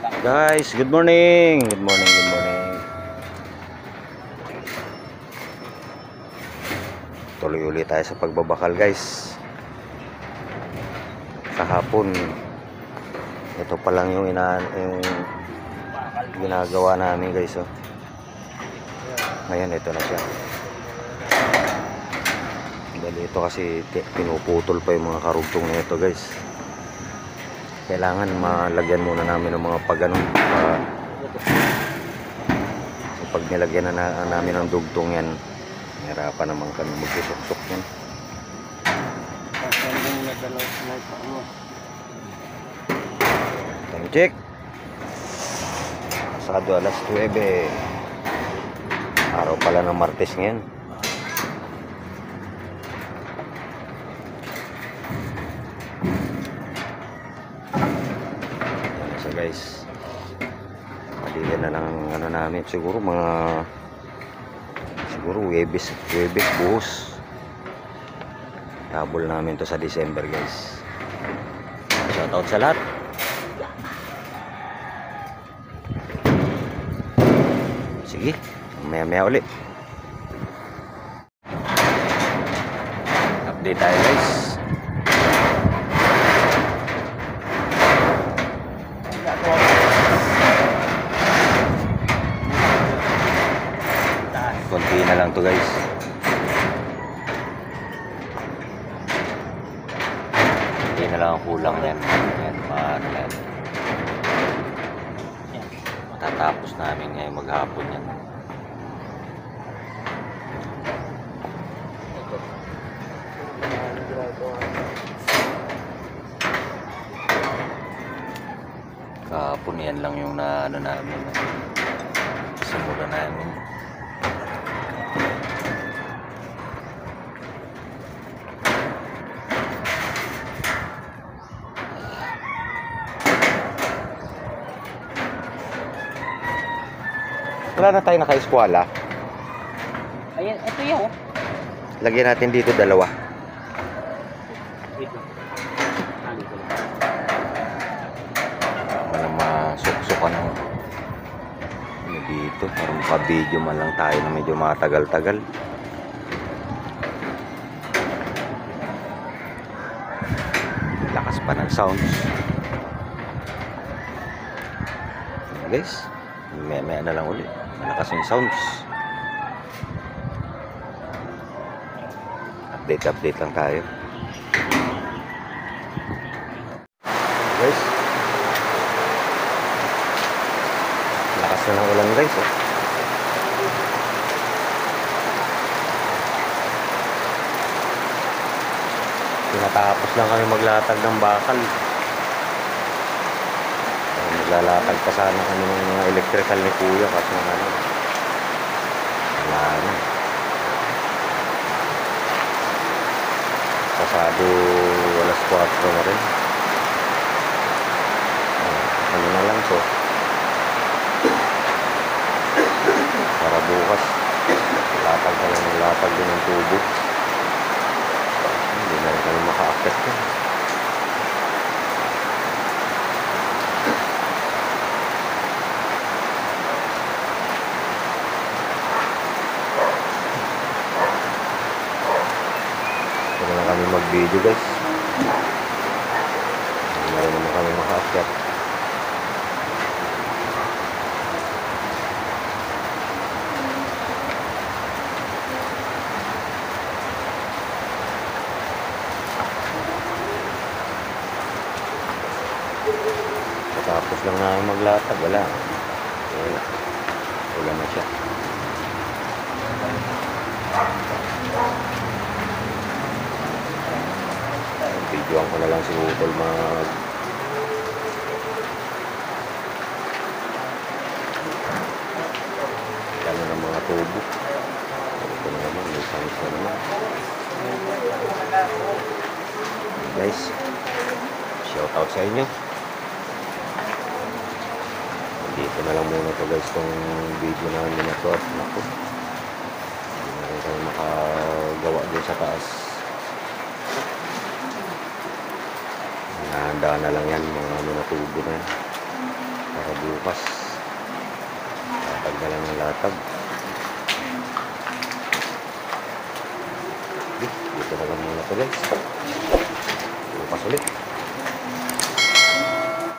Guys, good morning. Good morning, good morning. Tuloy ulit tayo sa pagbabakal, guys. Kahapon, ito pa lang yung ginagawa namin, guys. Oh. Ngayon, ito na siya. Dahil ito kasi pinuputol pa yung mga karugtong na ito, guys. Kailangan malagyan muna namin ng mga pagganong so pag nilagyan na namin ng dugtong yan, hirapan naman kami magsusok-sok yan. Time check, pasado alas 9, araw pala ng Martes ngayon. Guys, madili na lang ano namin, siguro Webes buhos habol namin to sa December, guys. Shoutout sa lahat. Sige, maya ulit update tayo, guys. Konti na lang to, guys. Konti na lang ang kulang yan. Yan, paano yan. Matatapos namin ngayon maghapon yan. Kahapon yan lang yung ano namin. Simula namin. Wala na tayo naka-eskwala. Ayan, ito yun. Lagyan natin dito dalawa. Dito. Wala masuksukan ng dito. Parang pa-video man lang tayo na medyo matagal-tagal. Lakas pa ng sounds. Guys, may na lang ulit. Malakas yung sounds. Update lang tayo. Guys, lakas na ng ulan, guys. Oh. Tinatapos lang kami maglatag ng bakal. Naglalatag pa sana kami ng mga electrical ni Kuya kasi ano, wala na. Pasado alas 4 na rin. Ano na lang to para bukas latag din ng tubo. Hindi na rin kami maka-akit yan. Ito na kami mag-video, guys. Hindi na rin naman kami maka-akit. Tapos lang na maglatag, wala na siya. Videoan ko na lang si Utol ano ng mga tubo. Ito na naman, may sounds na naman. Guys, shoutout sa inyo. Dito na lang muna to, guys, tong video namin na to. Naku, hindi na rin tayo makagawa din sa taas. Nahanda na lang yan, mga ano na tubo na yan. Para bukas. Latag na lang ng latag. Dito na lang muna to guys. Bukas ulit.